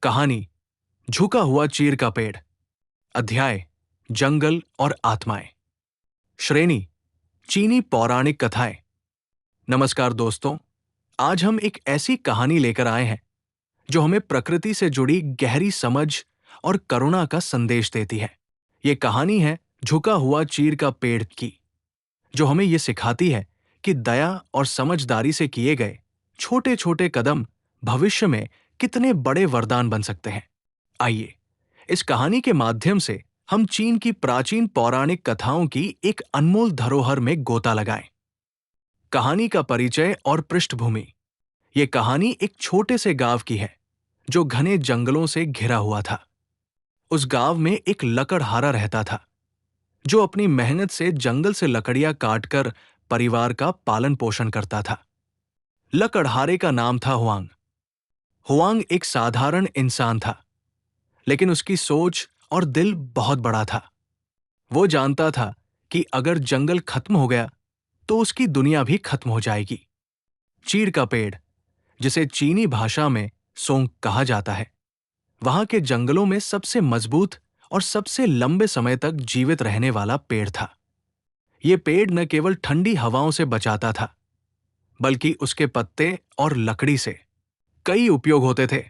कहानी झुका हुआ चीड़ का पेड़। अध्याय जंगल और आत्माएं। श्रेणी चीनी पौराणिक कथाएं। नमस्कार दोस्तों, आज हम एक ऐसी कहानी लेकर आए हैं जो हमें प्रकृति से जुड़ी गहरी समझ और करुणा का संदेश देती है। ये कहानी है झुका हुआ चीड़ का पेड़ की, जो हमें ये सिखाती है कि दया और समझदारी से किए गए छोटे छोटे कदम भविष्य में कितने बड़े वरदान बन सकते हैं। आइए इस कहानी के माध्यम से हम चीन की प्राचीन पौराणिक कथाओं की एक अनमोल धरोहर में गोता लगाएं। कहानी का परिचय और पृष्ठभूमि। ये कहानी एक छोटे से गांव की है जो घने जंगलों से घिरा हुआ था। उस गांव में एक लकड़हारा रहता था जो अपनी मेहनत से जंगल से लकड़ियां काटकर परिवार का पालन पोषण करता था। लकड़हारे का नाम था हुआंग। हुआंग एक साधारण इंसान था, लेकिन उसकी सोच और दिल बहुत बड़ा था। वो जानता था कि अगर जंगल खत्म हो गया तो उसकी दुनिया भी खत्म हो जाएगी। चीड़ का पेड़, जिसे चीनी भाषा में सोंग कहा जाता है, वहां के जंगलों में सबसे मजबूत और सबसे लंबे समय तक जीवित रहने वाला पेड़ था। ये पेड़ न केवल ठंडी हवाओं से बचाता था, बल्कि उसके पत्ते और लकड़ी से कई उपयोग होते थे।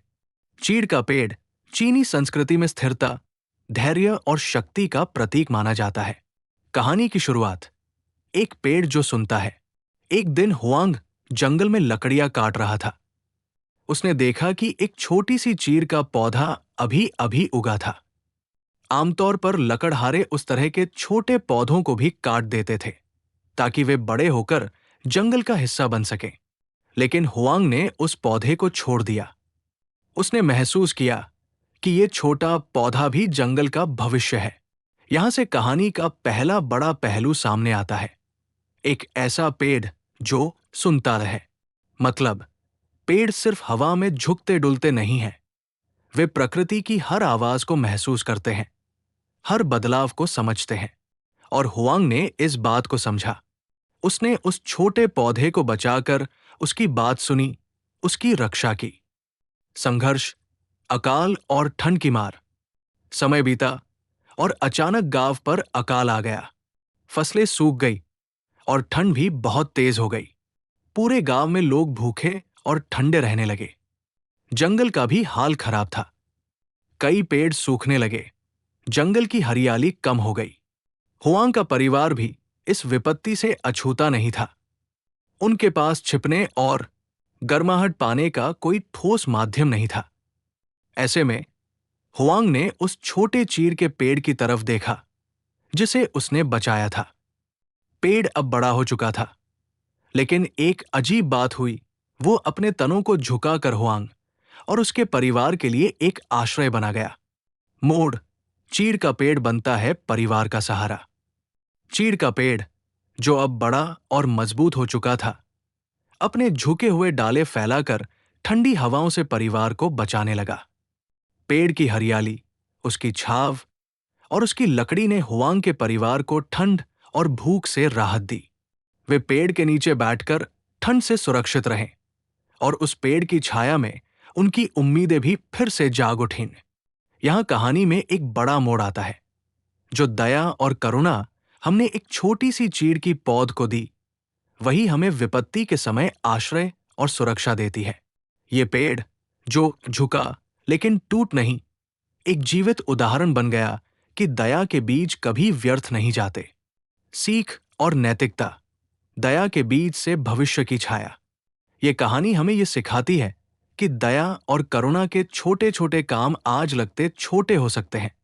चीड़ का पेड़ चीनी संस्कृति में स्थिरता, धैर्य और शक्ति का प्रतीक माना जाता है। कहानी की शुरुआत एक पेड़ जो सुनता है। एक दिन हुआंग जंगल में लकड़ियां काट रहा था। उसने देखा कि एक छोटी सी चीड़ का पौधा अभी अभी उगा था। आमतौर पर लकड़हारे उस तरह के छोटे पौधों को भी काट देते थे ताकि वे बड़े होकर जंगल का हिस्सा बन सकें, लेकिन हुआंग ने उस पौधे को छोड़ दिया। उसने महसूस किया कि ये छोटा पौधा भी जंगल का भविष्य है। यहां से कहानी का पहला बड़ा पहलू सामने आता है, एक ऐसा पेड़ जो सुनता रहे। मतलब, पेड़ सिर्फ हवा में झुकते डुलते नहीं हैं, वे प्रकृति की हर आवाज को महसूस करते हैं, हर बदलाव को समझते हैं। और हुआंग ने इस बात को समझा। उसने उस छोटे पौधे को बचाकर उसकी बात सुनी, उसकी रक्षा की। संघर्ष, अकाल और ठंड की मार। समय बीता और अचानक गांव पर अकाल आ गया। फसलें सूख गई और ठंड भी बहुत तेज हो गई। पूरे गांव में लोग भूखे और ठंडे रहने लगे। जंगल का भी हाल खराब था। कई पेड़ सूखने लगे, जंगल की हरियाली कम हो गई। हुआंग का परिवार भी इस विपत्ति से अछूता नहीं था। उनके पास छिपने और गर्माहट पाने का कोई ठोस माध्यम नहीं था। ऐसे में हुआंग ने उस छोटे चीड़ के पेड़ की तरफ देखा जिसे उसने बचाया था। पेड़ अब बड़ा हो चुका था, लेकिन एक अजीब बात हुई। वो अपने तनों को झुकाकर हुआंग और उसके परिवार के लिए एक आश्रय बना गया। मोड़, चीड़ का पेड़ बनता है परिवार का सहारा। चीड़ का पेड़, जो अब बड़ा और मजबूत हो चुका था, अपने झुके हुए डाले फैलाकर ठंडी हवाओं से परिवार को बचाने लगा। पेड़ की हरियाली, उसकी छाव और उसकी लकड़ी ने हुआंग के परिवार को ठंड और भूख से राहत दी। वे पेड़ के नीचे बैठकर ठंड से सुरक्षित रहे और उस पेड़ की छाया में उनकी उम्मीदें भी फिर से जाग उठीं। यहां कहानी में एक बड़ा मोड़ आता है। जो दया और करुणा हमने एक छोटी सी चीड़ की पौध को दी, वही हमें विपत्ति के समय आश्रय और सुरक्षा देती है। ये पेड़ जो झुका लेकिन टूट नहीं, एक जीवित उदाहरण बन गया कि दया के बीज कभी व्यर्थ नहीं जाते। सीख और नैतिकता। दया के बीज से भविष्य की छाया। ये कहानी हमें ये सिखाती है कि दया और करुणा के छोटे छोटे काम आज लगते छोटे हो सकते हैं,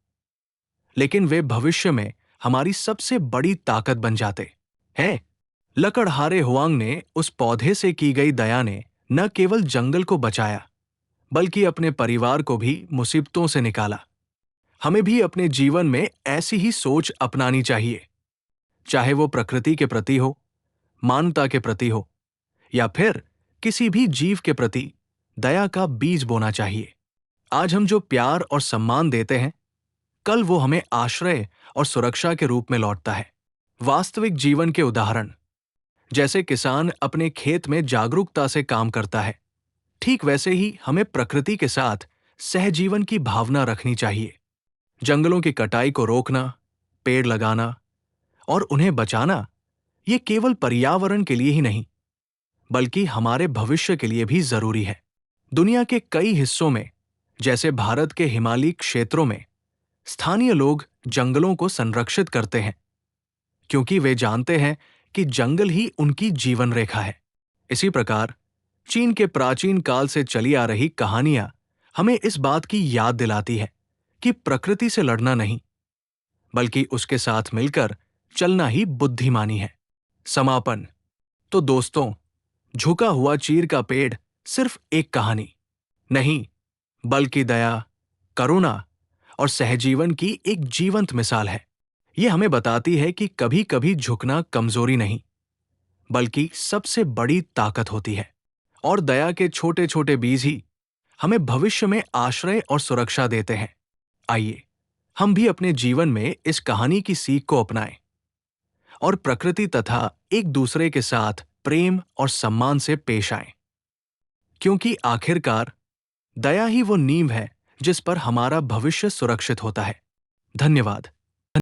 लेकिन वे भविष्य में हमारी सबसे बड़ी ताकत बन जाते हैं। लकड़हारे हुआंग ने उस पौधे से की गई दया ने न केवल जंगल को बचाया, बल्कि अपने परिवार को भी मुसीबतों से निकाला। हमें भी अपने जीवन में ऐसी ही सोच अपनानी चाहिए, चाहे वो प्रकृति के प्रति हो, मानवता के प्रति हो, या फिर किसी भी जीव के प्रति दया का बीज बोना चाहिए। आज हम जो प्यार और सम्मान देते हैं, कल वो हमें आश्रय और सुरक्षा के रूप में लौटता है। वास्तविक जीवन के उदाहरण। जैसे किसान अपने खेत में जागरूकता से काम करता है, ठीक वैसे ही हमें प्रकृति के साथ सहजीवन की भावना रखनी चाहिए। जंगलों की कटाई को रोकना, पेड़ लगाना और उन्हें बचाना ये केवल पर्यावरण के लिए ही नहीं, बल्कि हमारे भविष्य के लिए भी जरूरी है। दुनिया के कई हिस्सों में, जैसे भारत के हिमालयी क्षेत्रों में, स्थानीय लोग जंगलों को संरक्षित करते हैं क्योंकि वे जानते हैं कि जंगल ही उनकी जीवन रेखा है। इसी प्रकार चीन के प्राचीन काल से चली आ रही कहानियां हमें इस बात की याद दिलाती है कि प्रकृति से लड़ना नहीं, बल्कि उसके साथ मिलकर चलना ही बुद्धिमानी है। समापन। तो दोस्तों, झुका हुआ चीर का पेड़ सिर्फ एक कहानी नहीं, बल्कि दया, करुणा और सहजीवन की एक जीवंत मिसाल है। यह हमें बताती है कि कभी कभी झुकना कमजोरी नहीं, बल्कि सबसे बड़ी ताकत होती है। और दया के छोटे छोटे बीज ही हमें भविष्य में आश्रय और सुरक्षा देते हैं। आइए हम भी अपने जीवन में इस कहानी की सीख को अपनाएं और प्रकृति तथा एक दूसरे के साथ प्रेम और सम्मान से पेश आएं, क्योंकि आखिरकार दया ही वो नींव है जिस पर हमारा भविष्य सुरक्षित होता है। धन्यवाद।